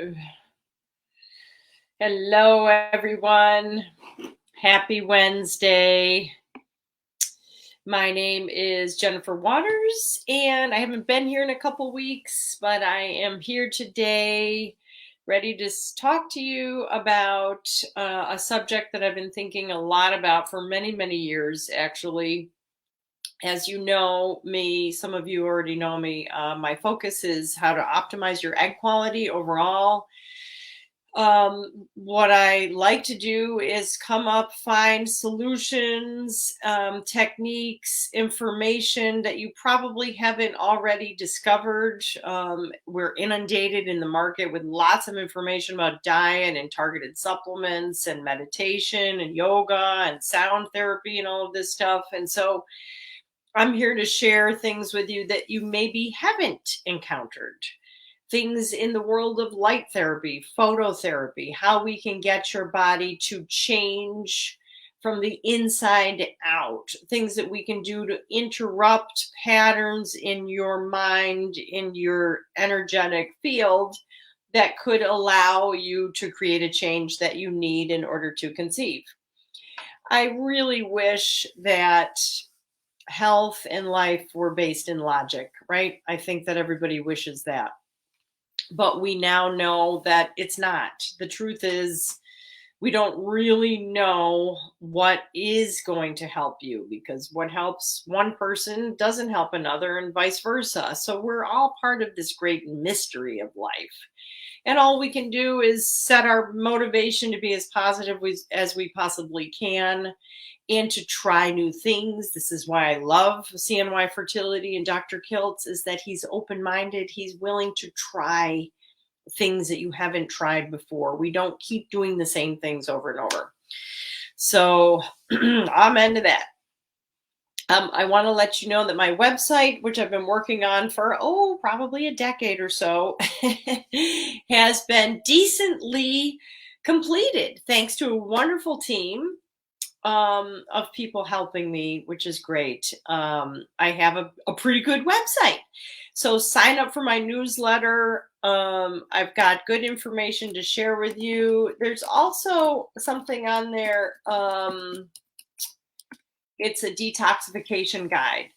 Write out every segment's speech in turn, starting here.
Live. Hello, everyone. Happy Wednesday. My name is Jennifer Waters, and I haven't been here in a couple weeks, but I am here today ready to talk to you about a subject that I've been thinking a lot about for many, many years, actually. As you know me, some of you already know me, my focus is how to optimize your egg quality overall. What I like to do is find solutions, techniques, information that you probably haven't already discovered. We're inundated in the market with lots of information about diet and targeted supplements and meditation and yoga and sound therapy and all of this stuff. And so I'm here to share things with you that you maybe haven't encountered. Things in the world of light therapy, phototherapy, how we can get your body to change from the inside out, things that we can do to interrupt patterns in your mind, in your energetic field that could allow you to create a change that you need in order to conceive. I really wish that health and life were based in logic, right? I think that everybody wishes that. But we now know that it's not. The truth is, we don't really know what is going to help you, because what helps one person doesn't help another, and vice versa. So we're all part of this great mystery of life. And all we can do is set our motivation to be as positive as we possibly can and to try new things. This is why I love CNY Fertility and Dr. Kiltz, is that he's open-minded. He's willing to try things that you haven't tried before. We don't keep doing the same things over and over. So I'm into that. I want to let you know that my website, which I've been working on for, probably a decade or so, has been decently completed thanks to a wonderful team of people helping me, which is great. I have a pretty good website. So sign up for my newsletter. I've got good information to share with you. There's also something on there. It's a detoxification guide.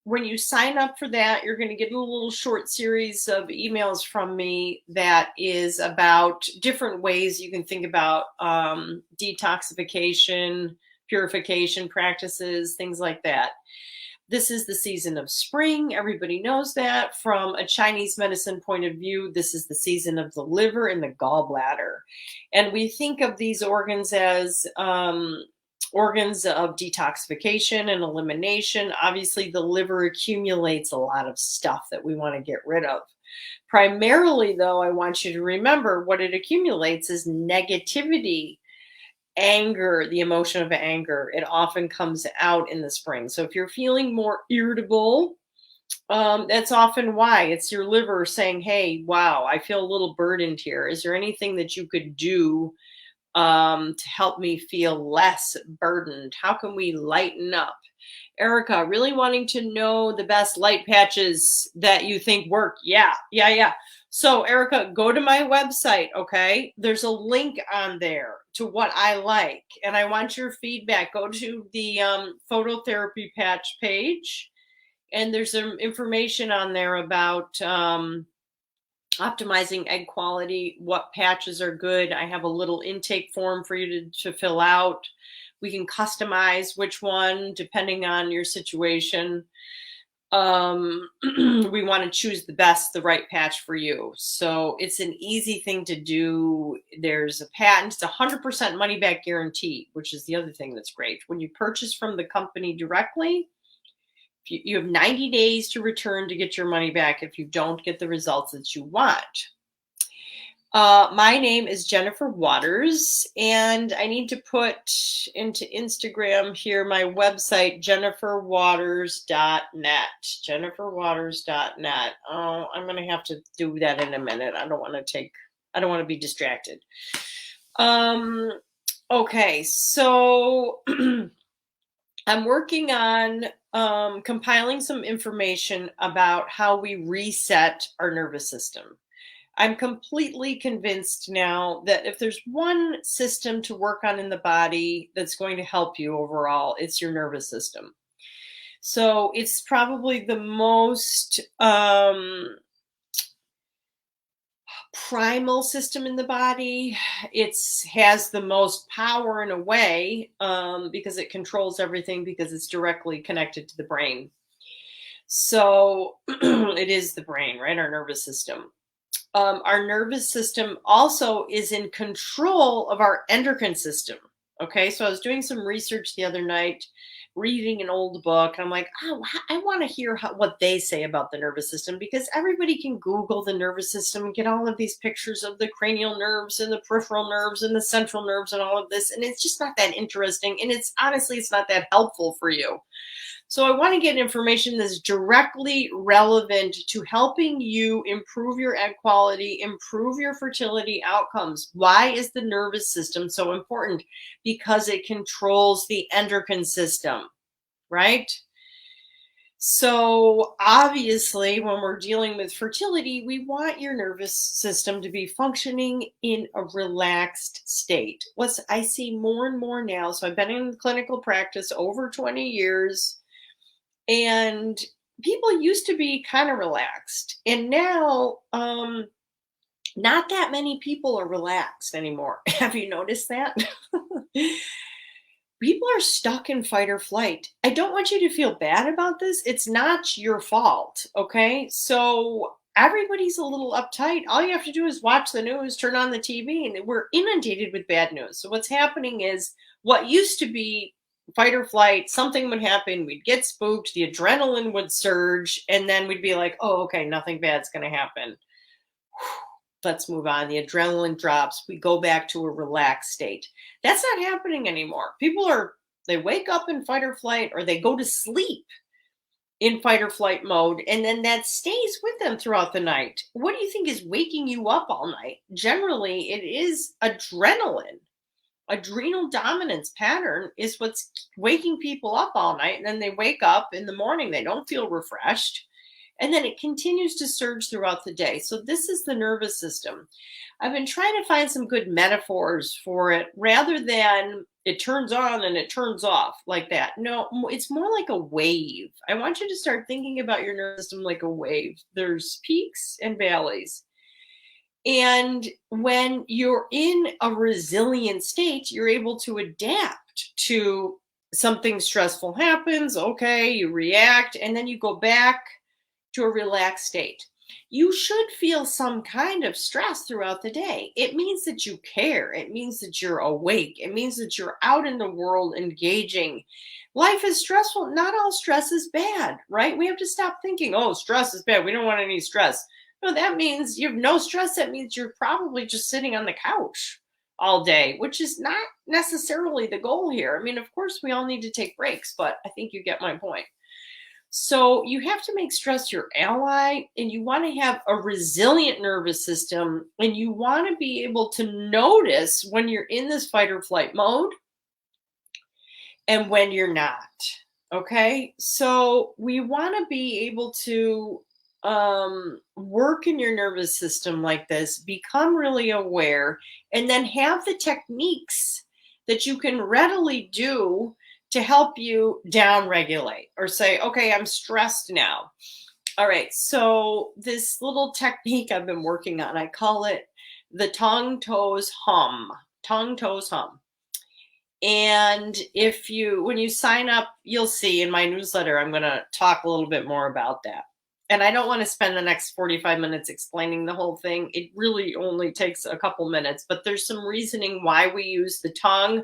When you sign up for that, you're going to get a little short series of emails from me that is about different ways you can think about detoxification, purification practices, things like that. This is the season of spring. Everybody knows that. From a Chinese medicine point of view, this is the season of the liver and the gallbladder. And we think of these organs as organs of detoxification and elimination. Obviously, the liver accumulates a lot of stuff that we want to get rid of. Primarily, though, I want you to remember what it accumulates is negativity, anger, the emotion of anger. It often comes out in the spring. So if you're feeling more irritable, that's often why. It's your liver saying, hey, wow, I feel a little burdened here. Is there anything that you could do to help me feel less burdened? How can we lighten up? Erica, really wanting to know the best light patches that you think work. Yeah. So Erica, go to my website, okay? There's a link on there to what I like, and I want your feedback. Go to the phototherapy patch page, and there's some information on there about optimizing egg quality, what patches are good. I have a little intake form for you to fill out. We can customize which one depending on your situation. We want to choose the right patch for you. So it's an easy thing to do. There's a patent. It's 100% money back guarantee, which is the other thing that's great. When you purchase from the company directly, you have 90 days to return to get your money back if you don't get the results that you want. My name is Jennifer Waters, and I need to put into Instagram here my website, jenniferwaters.net. Jenniferwaters.net. Oh, I'm going to have to do that in a minute. I don't want to be distracted. Okay, so I'm working on compiling some information about how we reset our nervous system. I'm completely convinced now that if there's one system to work on in the body that's going to help you overall, it's your nervous system. So it's probably the most primal system in the body. It's has the most power in a way, because it controls everything because it's directly connected to the brain. So it is the brain, right? Our nervous system. Our nervous system also is in control of our endocrine system. Okay, so I was doing some research the other night, reading an old book, and I'm like, oh, I want to hear what they say about the nervous system, because everybody can Google the nervous system and get all of these pictures of the cranial nerves and the peripheral nerves and the central nerves and all of this, and it's just not that interesting. And it's honestly, it's not that helpful for you. So I want to get information that's directly relevant to helping you improve your egg quality, improve your fertility outcomes. Why is the nervous system so important? Because it controls the endocrine system, right? So obviously, when we're dealing with fertility, we want your nervous system to be functioning in a relaxed state. What I see more and more now, so I've been in clinical practice over 20 years, and people used to be kind of relaxed, and now not that many people are relaxed anymore. Have you noticed that? People are stuck in fight or flight. I don't want you to feel bad about this. It's not your fault, okay? So everybody's a little uptight. All you have to do is watch the news, turn on the TV, and we're inundated with bad news. So what's happening is, what used to be fight or flight, something would happen, we'd get spooked, the adrenaline would surge, and then we'd be like, oh, okay, nothing bad's going to happen. Let's move on. The adrenaline drops. We go back to a relaxed state. That's not happening anymore. They wake up in fight or flight, or they go to sleep in fight or flight mode, and then that stays with them throughout the night. What do you think is waking you up all night? Generally, it is adrenaline. Adrenal dominance pattern is what's waking people up all night, and then they wake up in the morning, they don't feel refreshed, and then it continues to surge throughout the day. So this is the nervous system. I've been trying to find some good metaphors for it, rather than it turns on and it turns off like that. No, it's more like a wave. I want you to start thinking about your nervous system like a wave. There's peaks and valleys. And when you're in a resilient state, you're able to adapt to something stressful happens. Okay, you react, and then you go back to a relaxed state. You should feel some kind of stress throughout the day. It means that you care. It means that you're awake. It means that you're out in the world engaging. Life is stressful. Not all stress is bad, right? We have to stop thinking, oh, stress is bad. We don't want any stress. No, that means you have no stress. That means you're probably just sitting on the couch all day, which is not necessarily the goal here. I mean, of course, we all need to take breaks, but I think you get my point. So you have to make stress your ally, and you want to have a resilient nervous system, and you want to be able to notice when you're in this fight or flight mode and when you're not. Okay. So we want to be able to work in your nervous system like this, become really aware, and then have the techniques that you can readily do to help you down regulate, or say, okay, I'm stressed now. All right. So this little technique I've been working on, I call it the tongue, toes, hum. Tongue, toes, hum. And when you sign up, you'll see in my newsletter, I'm going to talk a little bit more about that. And I don't want to spend the next 45 minutes explaining the whole thing. It really only takes a couple minutes, but there's some reasoning why we use the tongue.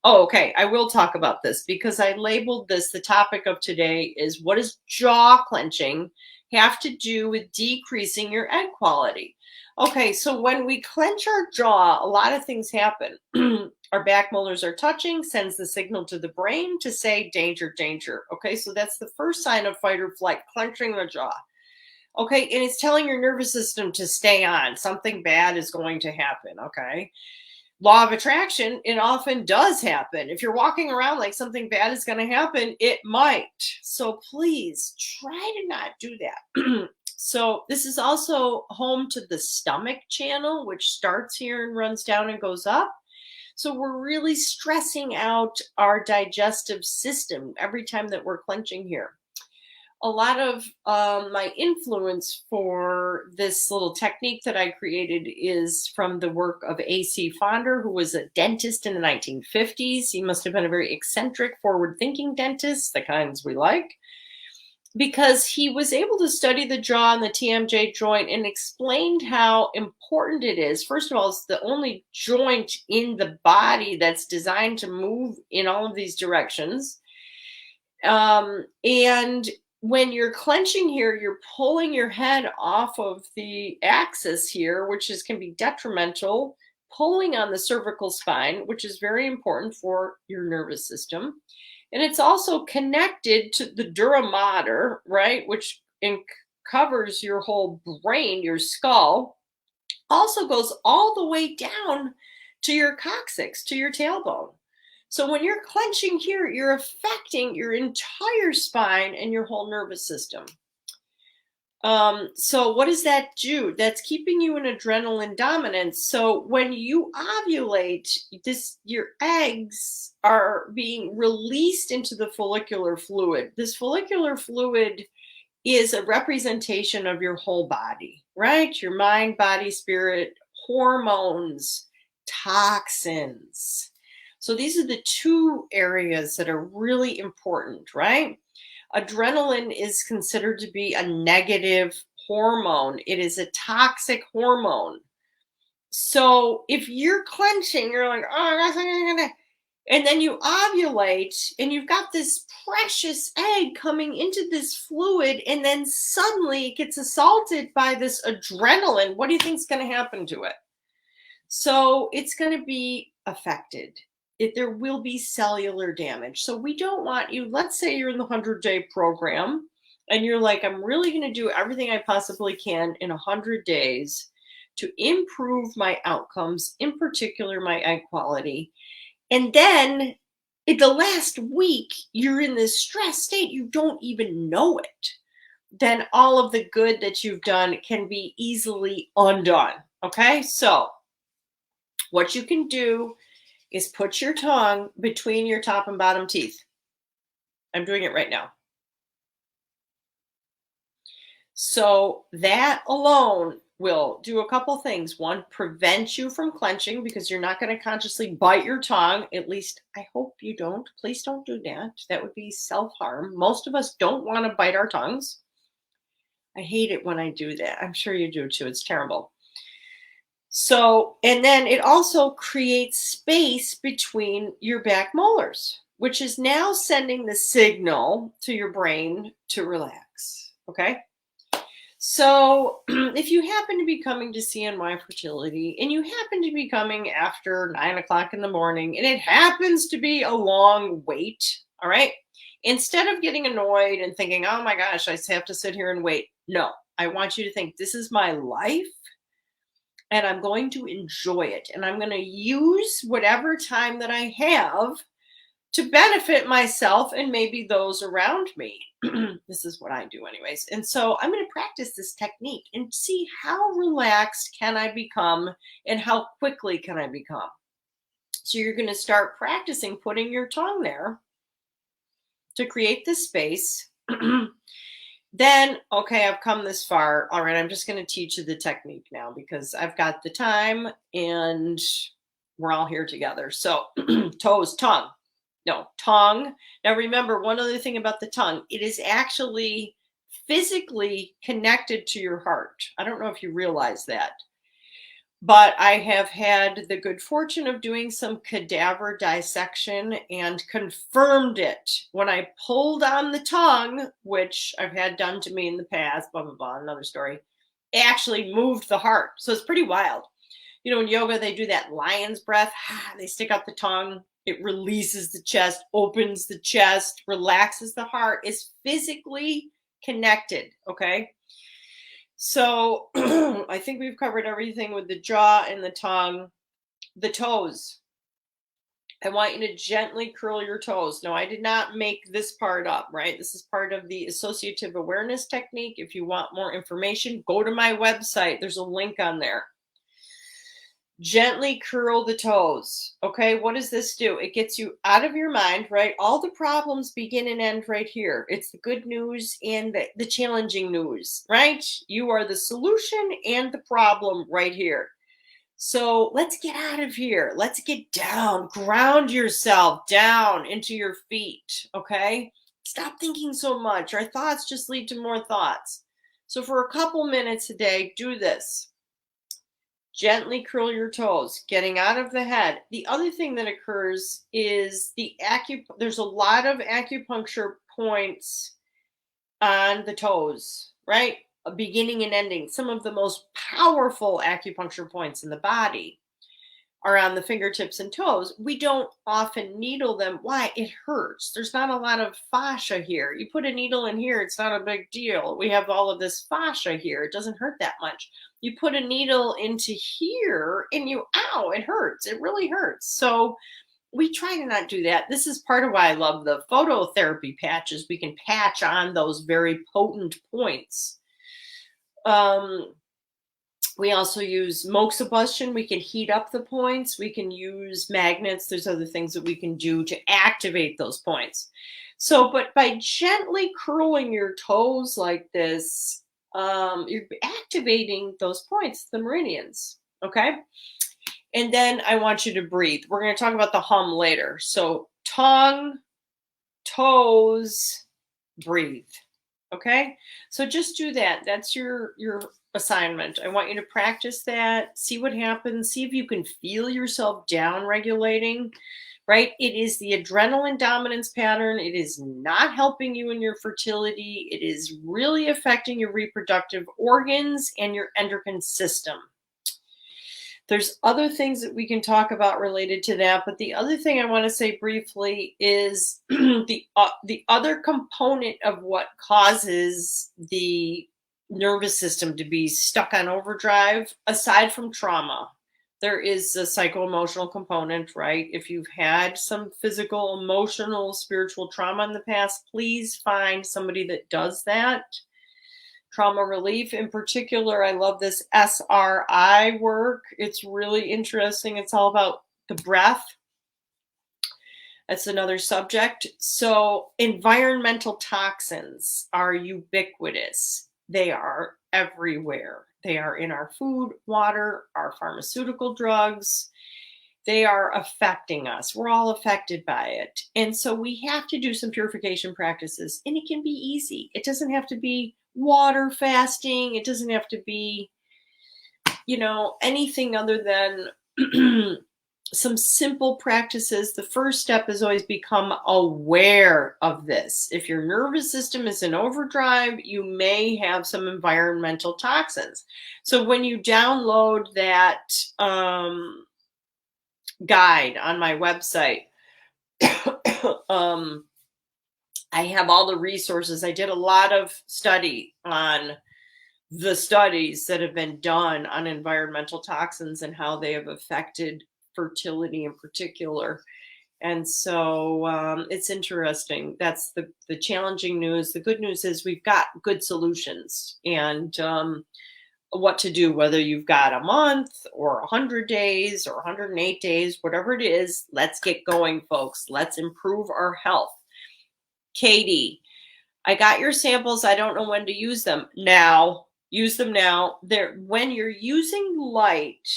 Oh, okay. I will talk about this because I labeled this, the topic of today is, what does jaw clenching have to do with decreasing your egg quality? Okay, so when we clench our jaw, a lot of things happen. Our back molars are touching, sends the signal to the brain to say danger, danger. Okay, so that's the first sign of fight or flight, clenching the jaw. Okay, and it's telling your nervous system to stay on. Something bad is going to happen. Okay. Law of attraction, it often does happen. If you're walking around like something bad is going to happen, it might. So please try to not do that. So this is also home to the stomach channel, which starts here and runs down and goes up. So we're really stressing out our digestive system every time that we're clenching here. A lot of my influence for this little technique that I created is from the work of A.C. Fonder, who was a dentist in the 1950s. He must have been a very eccentric, forward-thinking dentist, the kinds we like, because he was able to study the jaw and the TMJ joint and explained how important it is. First of all, it's the only joint in the body that's designed to move in all of these directions. And when you're clenching here, you're pulling your head off of the axis here, which can be detrimental, pulling on the cervical spine, which is very important for your nervous system. And it's also connected to the dura mater, right, which covers your whole brain, your skull, also goes all the way down to your coccyx, to your tailbone. So when you're clenching here, you're affecting your entire spine and your whole nervous system. So what does that do? That's keeping you in adrenaline dominance. So when you ovulate, your eggs are being released into the follicular fluid. This follicular fluid is a representation of your whole body, right? Your mind, body, spirit, hormones, toxins. So these are the two areas that are really important, right? Adrenaline is considered to be a negative hormone. It is a toxic hormone. So if you're clenching, you're like, oh, and then you ovulate and you've got this precious egg coming into this fluid, and then suddenly it gets assaulted by this adrenaline. What do you think is going to happen to it? So it's going to be affected. There will be cellular damage. So we don't want you, let's say you're in the 100-day program and you're like, I'm really going to do everything I possibly can in 100 days to improve my outcomes, in particular my egg quality. And then in the last week, you're in this stress state, you don't even know it. Then all of the good that you've done can be easily undone. Okay, so what you can do is put your tongue between your top and bottom teeth. I'm doing it right now. So that alone will do a couple things. One, prevent you from clenching because you're not going to consciously bite your tongue. At least I hope you don't. Please don't do that. That would be self-harm. Most of us don't want to bite our tongues. I hate it when I do that. I'm sure you do too. It's terrible. So, and then it also creates space between your back molars, which is now sending the signal to your brain to relax. Okay. So if you happen to be coming to CNY Fertility and you happen to be coming after 9 o'clock in the morning and it happens to be a long wait, all right, instead of getting annoyed and thinking, oh my gosh, I have to sit here and wait. No, I want you to think this is my life and I'm going to enjoy it. And I'm going to use whatever time that I have to benefit myself and maybe those around me. This is what I do anyways. And so I'm going to practice this technique and see how relaxed can I become and how quickly can I become. So you're going to start practicing putting your tongue there to create this space. Then, okay, I've come this far. All right, I'm just going to teach you the technique now because I've got the time and we're all here together. So toes, tongue. No, tongue. Now remember, one other thing about the tongue, it is actually physically connected to your heart. I don't know if you realize that, but I have had the good fortune of doing some cadaver dissection and confirmed it. When I pulled on the tongue, which I've had done to me in the past, blah, blah, blah, another story, it actually moved the heart. So it's pretty wild. You know, in yoga, they do that lion's breath. They stick out the tongue. It releases the chest, opens the chest, relaxes the heart. It's physically connected, okay? So I think we've covered everything with the jaw and the tongue. The toes. I want you to gently curl your toes. No, I did not make this part up, right? This is part of the associative awareness technique. If you want more information, go to my website. There's a link on there. Gently curl the toes. Okay, what does this do? It gets you out of your mind, right? All the problems begin and end right here. It's the good news and the challenging news, right? You are the solution and the problem right here. So let's get out of here. Let's get down. Ground yourself down into your feet. Okay. Stop thinking so much. Our thoughts just lead to more thoughts. So for a couple minutes a day, do this. Gently curl your toes, getting out of the head. The other thing that occurs is there's a lot of acupuncture points on the toes, right? A beginning and ending. Some of the most powerful acupuncture points in the body are on the fingertips and toes. We don't often needle them. Why? It hurts. There's not a lot of fascia here. You put a needle in here, it's not a big deal. We have all of this fascia here. It doesn't hurt that much. You put a needle into here and ow, it hurts. It really hurts. So we try to not do that. This is part of why I love the phototherapy patches. We can patch on those very potent points. We also use moxibustion. We can heat up the points. We can use magnets. There's other things that we can do to activate those points. So, but by gently curling your toes like this, you're activating those points, the meridians. Okay. And then I want you to breathe. We're going to talk about the hum later. So tongue, toes, breathe. Okay. So just do that. That's your assignment. I want you to practice that. See what happens. See if you can feel yourself down regulating, right? It is the adrenaline dominance pattern. It is not helping you in your fertility. It is really affecting your reproductive organs and your endocrine system. There's other things that we can talk about related to that, but the other thing I want to say briefly is the other component of what causes the nervous system to be stuck on overdrive, aside from trauma. There is a psycho-emotional component, right? If you've had some physical, emotional, spiritual trauma in the past, please find somebody that does that. Trauma relief in particular, I love this SRI work. It's really interesting. It's all about the breath. That's another subject. So environmental toxins are ubiquitous. They are everywhere. They are in our food, water, our pharmaceutical drugs. They are affecting us. We're all affected by it. And so we have to do some purification practices, and it can be easy. It doesn't have to be water fasting. It doesn't have to be, anything other than some simple practices. The first step is always become aware of this. If your nervous system is in overdrive, you may have some environmental toxins. So when you download that guide on my website, I have all the resources. I did a lot of study on the studies that have been done on environmental toxins and how they have affected fertility in particular. And so it's interesting. That's the challenging news. The good news is we've got good solutions, and what to do, whether you've got a month or 100 days or 108 days, whatever it is. Let's get going, folks. Let's improve our health. Katie, I got your samples. I don't know when to use them. Now, use them now. When you're using light,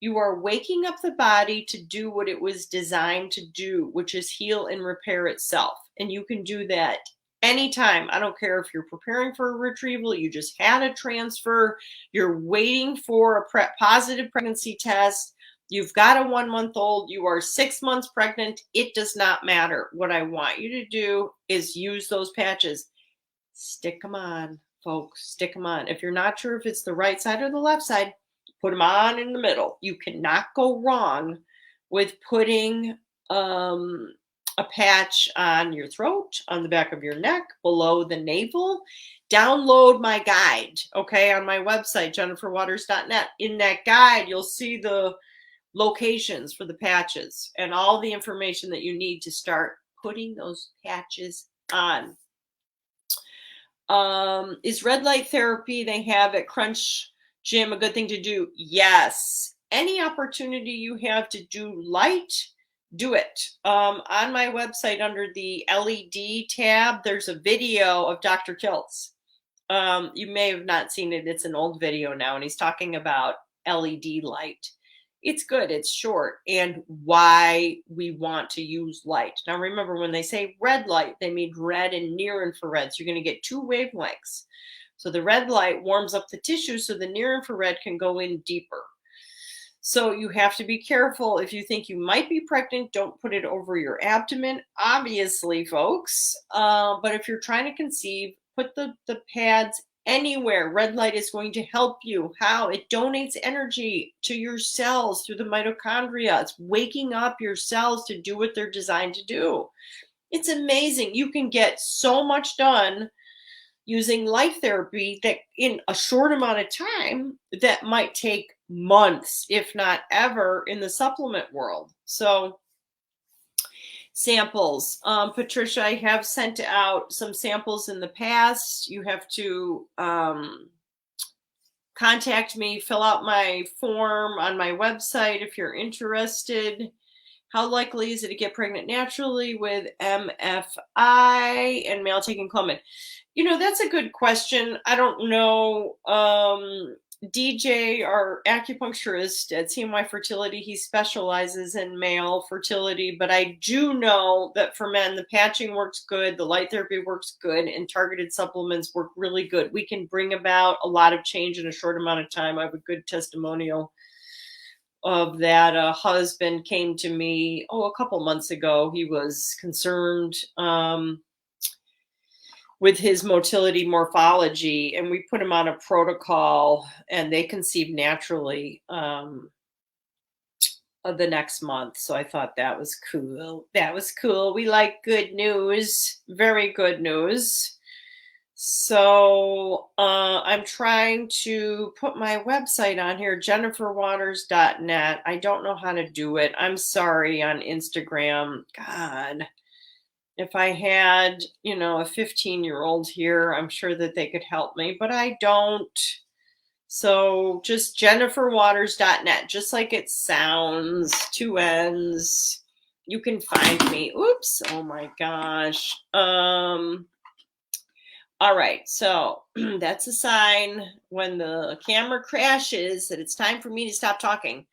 you are waking up the body to do what it was designed to do, which is heal and repair itself. And you can do that anytime. I don't care if you're preparing for a retrieval, you just had a transfer, you're waiting for a positive pregnancy test, you've got a 1-month-old, you are 6 months pregnant, it does not matter. What I want you to do is use those patches. Stick them on, folks. Stick them on. If you're not sure if it's the right side or the left side, put them on in the middle. You cannot go wrong with putting a patch on your throat, on the back of your neck, below the navel. Download my guide, okay, on my website, jenniferwaters.net. In that guide, you'll see the locations for the patches and all the information that you need to start putting those patches on. Is red light therapy they have at Crunch Gym a good thing to do? Yes. Any opportunity you have to do light, do it. On my website under the LED tab, there's a video of Dr. Kiltz. You may have not seen it. It's an old video now, and he's talking about LED light. It's good. It's short, and why we want to use light. Now, remember, when they say red light, they mean red and near infrared. So you're going to get two wavelengths. So the red light warms up the tissue, so the near infrared can go in deeper. So you have to be careful. If you think you might be pregnant, don't put it over your abdomen, obviously, folks. But if you're trying to conceive, put the pads anywhere. Red light is going to help you. How? It donates energy to your cells through the mitochondria. It's waking up your cells to do what they're designed to do. It's amazing. You can get so much done using light therapy that in a short amount of time that might take months, if not ever, in the supplement world. So samples. Patricia, I have sent out some samples in the past. You have to contact me, fill out my form on my website if you're interested. How likely is it to get pregnant naturally with MFI and male taking Clomid? You know, that's a good question. I don't know. DJ, our acupuncturist at CNY Fertility, he specializes in male fertility, but I do know that for men, the patching works good, the light therapy works good, and targeted supplements work really good. We can bring about a lot of change in a short amount of time. I have a good testimonial of that. A husband came to me, a couple months ago. He was concerned with his motility morphology, and we put him on a protocol, and they conceived naturally the next month. So I thought that was cool. That was cool. We like good news, very good news. So I'm trying to put my website on here, jenniferwaters.net. I don't know how to do it. I'm sorry, on Instagram. God. If I had, a 15-year-old here, I'm sure that they could help me, but I don't. So just jenniferwaters.net, just like it sounds, 2 N's. You can find me. Oops. Oh my gosh. All right. So that's a sign when the camera crashes that it's time for me to stop talking.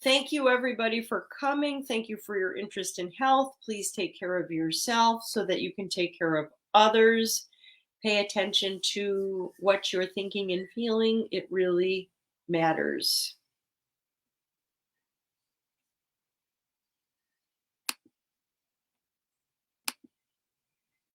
Thank you, everybody, for coming. Thank you for your interest in health. Please take care of yourself so that you can take care of others. Pay attention to what you're thinking and feeling. It really matters.